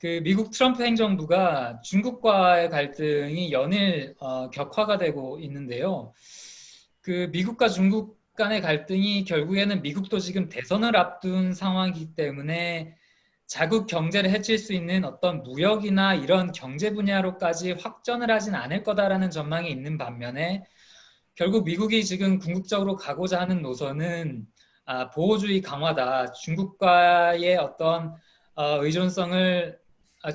그 미국 트럼프 행정부가 중국과의 갈등이 연일 격화가 되고 있는데요. 그 미국과 중국 간의 갈등이 결국에는 미국도 지금 대선을 앞둔 상황이기 때문에 자국 경제를 해칠 수 있는 어떤 무역이나 이런 경제 분야로까지 확전을 하진 않을 거다라는 전망이 있는 반면에 결국 미국이 지금 궁극적으로 가고자 하는 노선은 보호주의 강화다. 중국과의 어떤 의존성을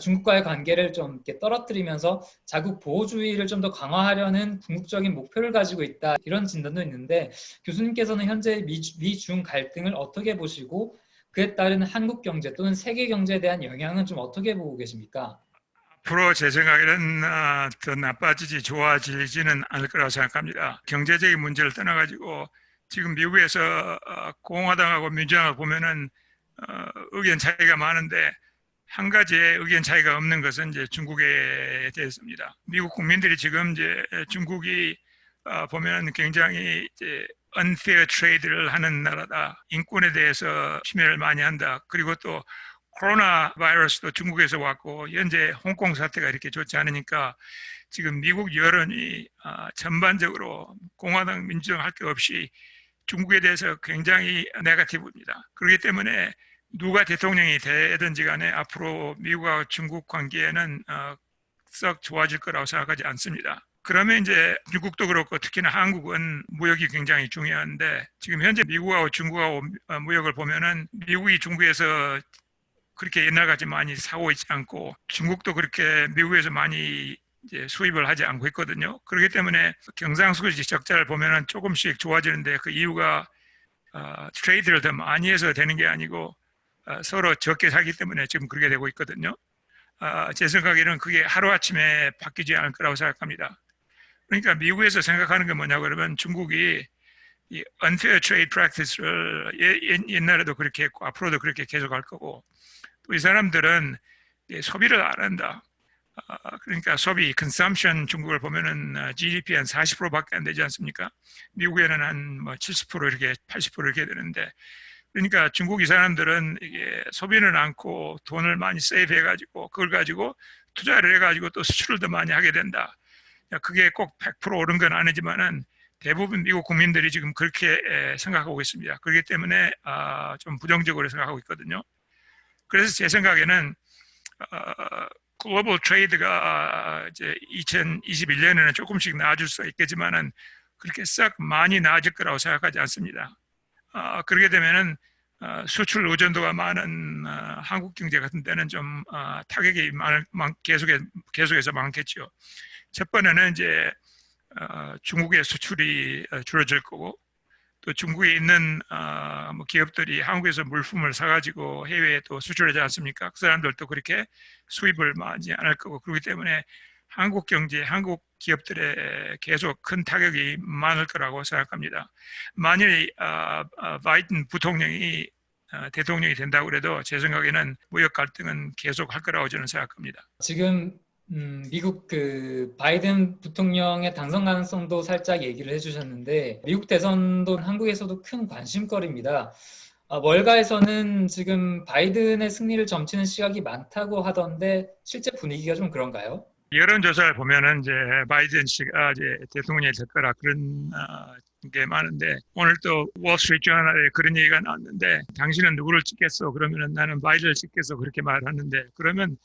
중국과의 관계를 좀 이렇게 떨어뜨리면서 자국 보호주의를 좀 더 강화하려는 궁극적인 목표를 가지고 있다. 이런 진단도 있는데 교수님께서는 현재 미중 갈등을 어떻게 보시고 그에 따른 한국 경제 또는 세계 경제에 대한 영향은 좀 어떻게 보고 계십니까? 앞으로 제 생각에는 더 나빠지지 좋아지지는 않을 거라고 생각합니다. 경제적인 문제를 떠나가지고 지금 미국에서 공화당하고 민주당을 보면은 의견 차이가 많은데 한 가지의 의견 차이가 없는 것은 이제 중국에 대해서입니다. 미국 국민들이 지금 이제 중국이 보면 굉장히 이제 unfair trade를 하는 나라다. 인권에 대해서 침해를 많이 한다. 그리고 또 코로나 바이러스도 중국에서 왔고 현재 홍콩 사태가 이렇게 좋지 않으니까 지금 미국 여론이 전반적으로 공화당 민주당 할 것 없이 중국에 대해서 굉장히 네거티브입니다. 그렇기 때문에 누가 대통령이 되든지 간에 앞으로 미국과 중국 관계는 썩 좋아질 거라고 생각하지 않습니다. 그러면 이제 미국도 그렇고 특히나 한국은 무역이 굉장히 중요한데 지금 현재 미국하고 중국하고 무역을 보면은 미국이 중국에서 그렇게 옛날같이 많이 사고 있지 않고 중국도 그렇게 미국에서 많이 이제 수입을 하지 않고 있거든요. 그렇기 때문에 경상수지 적자를 보면은 조금씩 좋아지는데 그 이유가 트레이드를 더 많이 해서 되는 게 아니고 서로 적게 사기 때문에 지금 그렇게 되고 있거든요. 제 생각에는 그게 하루아침에 바뀌지 않을 거라고 생각합니다. 그러니까 미국에서 생각하는 게 뭐냐 그러면 중국이 이 unfair trade practice를 옛날에도 그렇게 했고 앞으로도 그렇게 계속 할 거고 또 이 사람들은 소비를 안 한다. 그러니까 소비, consumption 중국을 보면은 GDP 한 40%밖에 안 되지 않습니까? 미국에는 한 뭐 70% 이렇게 80% 이렇게 되는데 그러니까 중국 이 사람들은 이게 소비는 않고 돈을 많이 세이브 해가지고 그걸 가지고 투자를 해가지고 또 수출을 더 많이 하게 된다. 그게 꼭 100% 옳은 건 아니지만은 대부분 미국 국민들이 지금 그렇게 생각하고 있습니다. 그렇기 때문에 좀 부정적으로 생각하고 있거든요. 그래서 제 생각에는 글로벌 트레이드가 이제 2021년에는 조금씩 나아질 수 있겠지만은 그렇게 썩 많이 나아질 거라고 생각하지 않습니다. 그렇게 되면은 수출 의존도가 많은 한국 경제 같은 데는 좀 타격이 계속해서 많겠죠. 첫 번째는 이제 중국의 수출이 줄어들 거고 또 중국에 있는 뭐 기업들이 한국에서 물품을 사가지고 해외에 또 수출하지 않습니까? 그 사람들도 그렇게 수입을 많이 안 할 거고 그렇기 때문에 한국 경제, 한국 기업들에 계속 큰 타격이 많을 거라고 생각합니다. 만일 바이든 부통령이 대통령이 된다고 그래도 제 생각에는 무역 갈등은 계속 할 거라고 저는 생각합니다. 지금 미국 그 바이든 부통령의 당선 가능성도 살짝 얘기를 해주셨는데 미국 대선도 한국에서도 큰 관심거리입니다. 월가에서는 지금 바이든의 승리를 점치는 시각이 많다고 하던데 실제 분위기가 좀 그런가요? 여론조사를 보면은 이제 바이든 씨가 이제 대통령이 될 거라 그런 게 많은데 오늘 또 월스트리트 저널에 그런 얘기가 나왔는데 당신은 누구를 찍겠어? 그러면은 나는 바이든을 찍겠어 그렇게 말하는데 그러면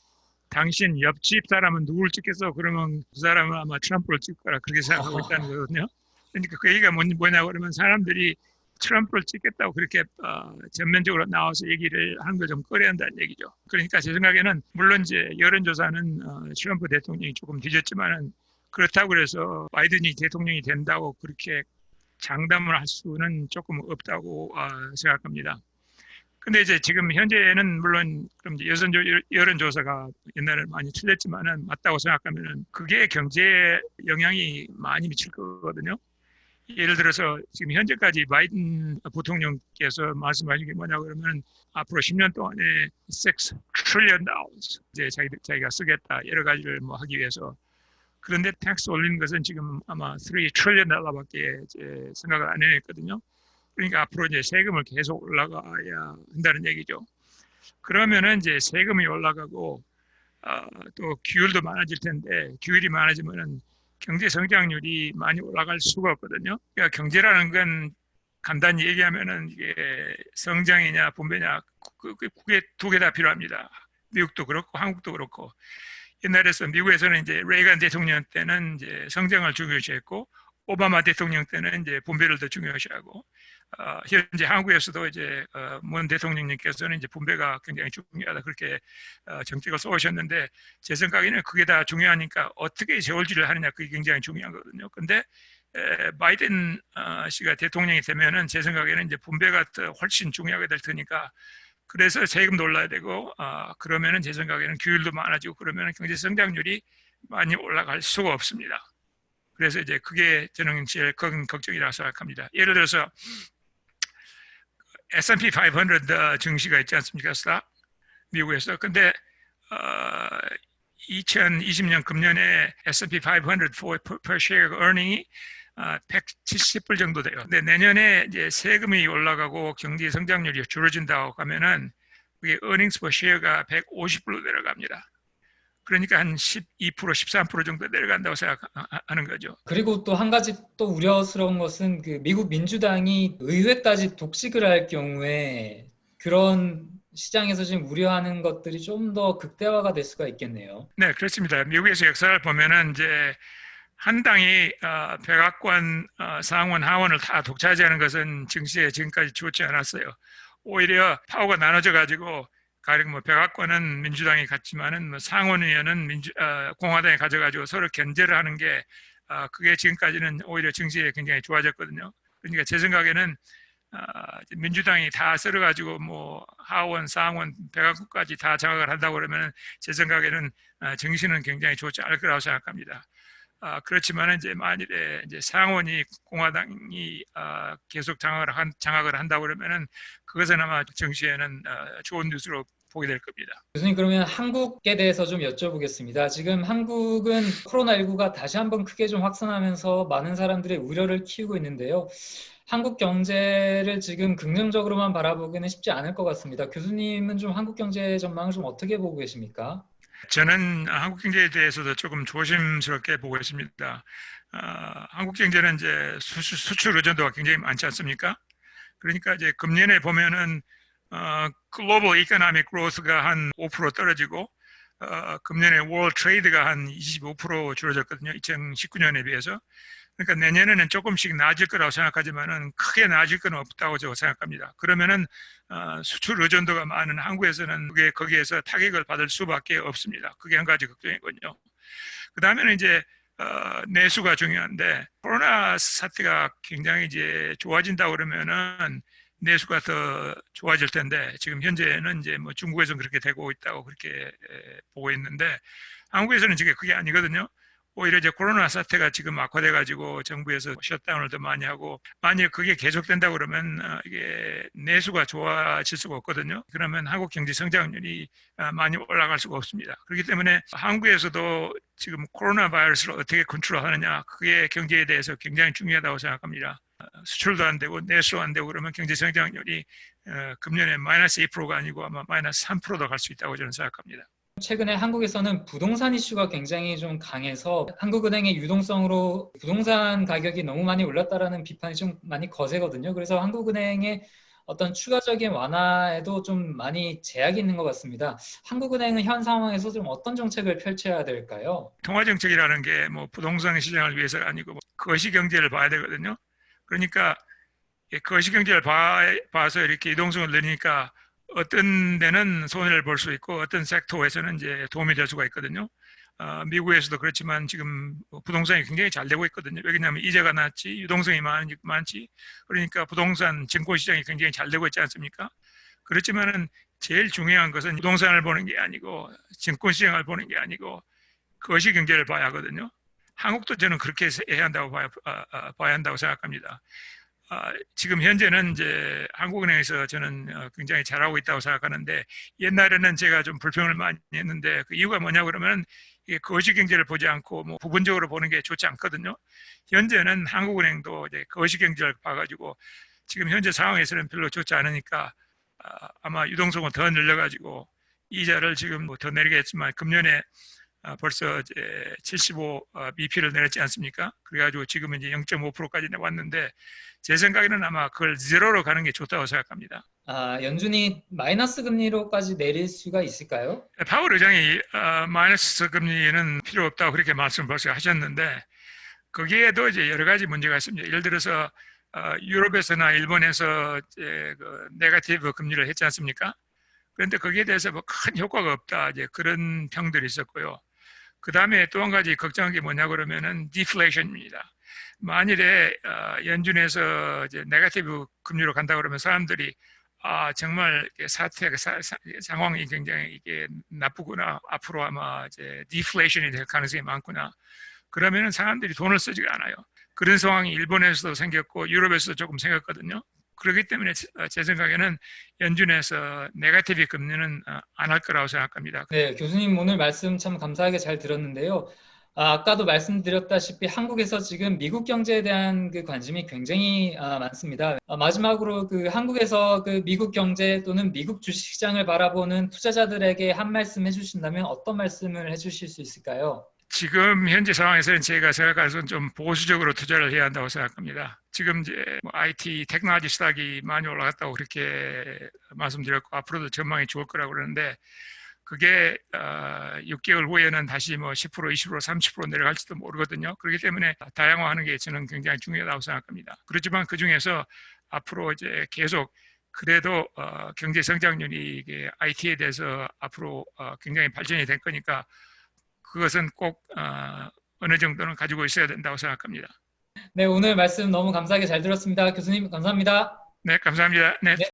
당신 옆집 사람은 누구를 찍겠어? 그러면 그 사람은 아마 트럼프를 찍을 거라 그렇게 생각하고 있다는 거거든요. 그러니까 그 얘기가 뭐냐 그러면 사람들이 트럼프를 찍겠다고 그렇게 전면적으로 나와서 얘기를 하는 걸 좀 꺼려한다는 얘기죠. 그러니까 제 생각에는 물론 이제 여론조사는 트럼프 대통령이 조금 뒤졌지만은 그렇다고 해서 바이든이 대통령이 된다고 그렇게 장담을 할 수는 조금 없다고 생각합니다. 근데 이제 지금 현재는 물론 그럼 이제 여론조사가 옛날에 많이 틀렸지만은 맞다고 생각하면은 그게 경제에 영향이 많이 미칠 거거든요. 예를 들어서 지금 현재까지 바이든 부통령께서 말씀하신 게 뭐냐 그러면 앞으로 10년 동안에 6 trillion dollars 이제 자기가 쓰겠다 여러 가지를 뭐 하기 위해서 그런데 텍스 올리는 것은 지금 아마 3 trillion 달러밖에 이제 생각을 안 해냈거든요. 그러니까 앞으로 이제 세금을 계속 올라가야 한다는 얘기죠. 그러면은 이제 세금이 올라가고 또 기율도 많아질 텐데 기율이 많아지면은 경제 성장률이 많이 올라갈 수가 없거든요. 그러니까 경제라는 건 간단히 얘기하면은 이게 성장이냐 분배냐 그게 두 개 다 필요합니다. 미국도 그렇고 한국도 그렇고 옛날에서 미국에서는 이제 레이건 대통령 때는 이제 성장을 중요시했고 오바마 대통령 때는 이제 분배를 더 중요시하고 현재 한국에서도 이제 문 대통령님께서는 이제 분배가 굉장히 중요하다 그렇게 정책을 쏘셨는데 제 생각에는 그게 다 중요하니까 어떻게 세월지를 하느냐 그게 굉장히 중요한 거거든요. 근데 바이든 씨가 대통령이 되면은 제 생각에는 이제 분배가 더 훨씬 중요하게 될 테니까 그래서 세금도 올라야 되고 그러면은 제 생각에는 규율도 많아지고 그러면은 경제 성장률이 많이 올라갈 수가 없습니다. 그래서 이제 그게 저는 제일 큰 걱정이라고 생각합니다. 예를 들어서 S&P 500 증시가 있지 않습니까? 스탁 미국에서. 근데 2020년 금년에 S&P 500 per share earning이 170불 정도 돼요. 근데 내년에 이제 세금이 올라가고 경제 성장률이 줄어진다고 하면은 그게 earnings per share가 150불로 내려갑니다. 그러니까 한 12%, 13% 정도 내려간다고 생각하는 거죠. 그리고 또 한 가지 또 우려스러운 것은 그 미국 민주당이 의회까지 독식을 할 경우에 그런 시장에서 지금 우려하는 것들이 좀 더 극대화가 될 수가 있겠네요. 네, 그렇습니다. 미국에서 역사를 보면은 이제 한 당이 백악관, 상원, 하원을 다 독차지하는 것은 증시에 지금까지 좋지 않았어요. 오히려 파워가 나눠져 가지고 가령 뭐 백악관은 민주당이 갖지만은 뭐 상원의원은 공화당이 가져가지고 서로 견제를 하는 게 그게 지금까지는 오히려 증시에 굉장히 좋아졌거든요. 그러니까 제 생각에는 민주당이 다 썰어가지고 뭐 하원, 상원, 백악관까지 다 장악을 한다고 그러면 제 생각에는 증시는 굉장히 좋지 않을 거라고 생각합니다. 그렇지만 이제 만일에 이제 상원이 공화당이 계속 장악을 한다고 그러면은 그것은 아마 증시에는 좋은 뉴스로 보게 될 겁니다. 교수님, 그러면 한국에 대해서 좀 여쭤보겠습니다. 지금 한국은 코로나19가 다시 한번 크게 좀 확산하면서 많은 사람들의 우려를 키우고 있는데요. 한국 경제를 지금 긍정적으로만 바라보기는 쉽지 않을 것 같습니다. 교수님은 좀 한국 경제 전망을 좀 어떻게 보고 계십니까? 저는 한국 경제에 대해서도 조금 조심스럽게 보고 있습니다. 한국 경제는 이제 수출 의존도가 굉장히 많지 않습니까? 그러니까 이제 금년에 보면은 글로벌 이코노믹 그로스가 한 5% 떨어지고 금년에 월 트레이드가 한 25% 줄어졌거든요. 2019년에 비해서. 그러니까 내년에는 조금씩 나아질 거라고 생각하지만은 크게 나아질 건 없다고 저는 생각합니다. 그러면은 수출 의존도가 많은 한국에서는 그게 거기에서 타격을 받을 수밖에 없습니다. 그게 한 가지 걱정이거든요. 그 다음에는 이제 내수가 중요한데 코로나 사태가 굉장히 이제 좋아진다 그러면은 내수가 더 좋아질 텐데 지금 현재는 이제 뭐 중국에서는 그렇게 되고 있다고 그렇게 보고 있는데 한국에서는 지금 그게 아니거든요. 오히려 이제 코로나 사태가 지금 악화돼 가지고 정부에서 셧다운을 더 많이 하고 만약 그게 계속된다 그러면 이게 내수가 좋아질 수가 없거든요. 그러면 한국 경제 성장률이 많이 올라갈 수가 없습니다. 그렇기 때문에 한국에서도 지금 코로나 바이러스를 어떻게 컨트롤하느냐 그게 경제에 대해서 굉장히 중요하다고 생각합니다. 수출도 안 되고 내수도 안 되고 그러면 경제 성장률이 금년에 마이너스 2%가 아니고 아마 마이너스 3%도 갈 수 있다고 저는 생각합니다. 최근에 한국에서는 부동산 이슈가 굉장히 좀 강해서 한국은행의 유동성으로 부동산 가격이 너무 많이 올랐다라는 비판이 좀 많이 거세거든요. 그래서 한국은행의 어떤 추가적인 완화에도 좀 많이 제약이 있는 것 같습니다. 한국은행은 현 상황에서 좀 어떤 정책을 펼쳐야 될까요? 통화 정책이라는 게 뭐 부동산 시장을 위해서가 아니고 뭐 거시 경제를 봐야 되거든요. 그러니까 거시 경제를 봐서 이렇게 유동성을 늘리니까 어떤 데는 손해를 볼 수 있고 어떤 섹터에서는 이제 도움이 될 수가 있거든요. 미국에서도 그렇지만 지금 부동산이 굉장히 잘 되고 있거든요. 왜냐하면 이자가 낮지, 유동성이 많지. 그러니까 부동산 증권 시장이 굉장히 잘 되고 있지 않습니까? 그렇지만은 제일 중요한 것은 부동산을 보는 게 아니고 증권 시장을 보는 게 아니고 거시 경제를 봐야 하거든요. 한국도 저는 그렇게 해야 한다고 봐야 한다고 생각합니다. 지금 현재는 이제 한국은행에서 저는 굉장히 잘하고 있다고 생각하는데 옛날에는 제가 좀 불평을 많이 했는데 그 이유가 뭐냐 그러면 이게 거시 경제를 보지 않고 뭐 부분적으로 보는 게 좋지 않거든요. 현재는 한국은행도 이제 거시 경제를 봐가지고 지금 현재 상황에서는 별로 좋지 않으니까 아마 유동성을 더 늘려가지고 이자를 지금 뭐 더 내리겠지만 금년에 벌써 이제 75 BP를 내렸지 않습니까? 그래가지고 지금은 이제 0.5%까지 왔는데 제 생각에는 아마 그걸 제로로 가는 게 좋다고 생각합니다. 연준이 마이너스 금리로까지 내릴 수가 있을까요? 파월 의장이 마이너스 금리는 필요 없다고 그렇게 말씀을 벌써 하셨는데 거기에도 이제 여러 가지 문제가 있습니다. 예를 들어서 유럽에서나 일본에서 이제 그 네거티브 금리를 했지 않습니까? 그런데 거기에 대해서 뭐 큰 효과가 없다 이제 그런 평들이 있었고요. 그 다음에 또 한 가지 걱정한 게 뭐냐 그러면은 디플레이션입니다. 만일에 연준에서 이제 네거티브 금리로 간다 그러면 사람들이 정말 상황이 굉장히 이게 나쁘구나. 앞으로 아마 이제 디플레이션이 될 가능성이 많구나. 그러면은 사람들이 돈을 쓰지가 않아요. 그런 상황이 일본에서도 생겼고 유럽에서도 조금 생겼거든요. 그렇기 때문에 제 생각에는 연준에서 네거티브 금리는 안 할 거라고 생각합니다. 네, 교수님 오늘 말씀 참 감사하게 잘 들었는데요. 아까도 말씀드렸다시피 한국에서 지금 미국 경제에 대한 그 관심이 굉장히 많습니다. 마지막으로 그 한국에서 그 미국 경제 또는 미국 주식시장을 바라보는 투자자들에게 한 말씀 해주신다면 어떤 말씀을 해주실 수 있을까요? 지금 현재 상황에서는 제가 생각해서는 좀 보수적으로 투자를 해야 한다고 생각합니다. 지금 이제 뭐 IT 테크놀로지 스탁이 많이 올라갔다고 그렇게 말씀드렸고 앞으로도 전망이 좋을 거라고 그러는데 그게 6개월 후에는 다시 뭐 10%, 20%, 30% 내려갈지도 모르거든요. 그렇기 때문에 다양화하는 게 저는 굉장히 중요하다고 생각합니다. 그렇지만 그 중에서 앞으로 이제 계속 그래도 경제 성장률이 이게 IT에 대해서 앞으로 굉장히 발전이 될 거니까 그것은 꼭 어느 정도는 가지고 있어야 된다고 생각합니다. 네, 오늘 말씀 너무 감사하게 잘 들었습니다. 교수님, 감사합니다. 네, 감사합니다. 네. 네.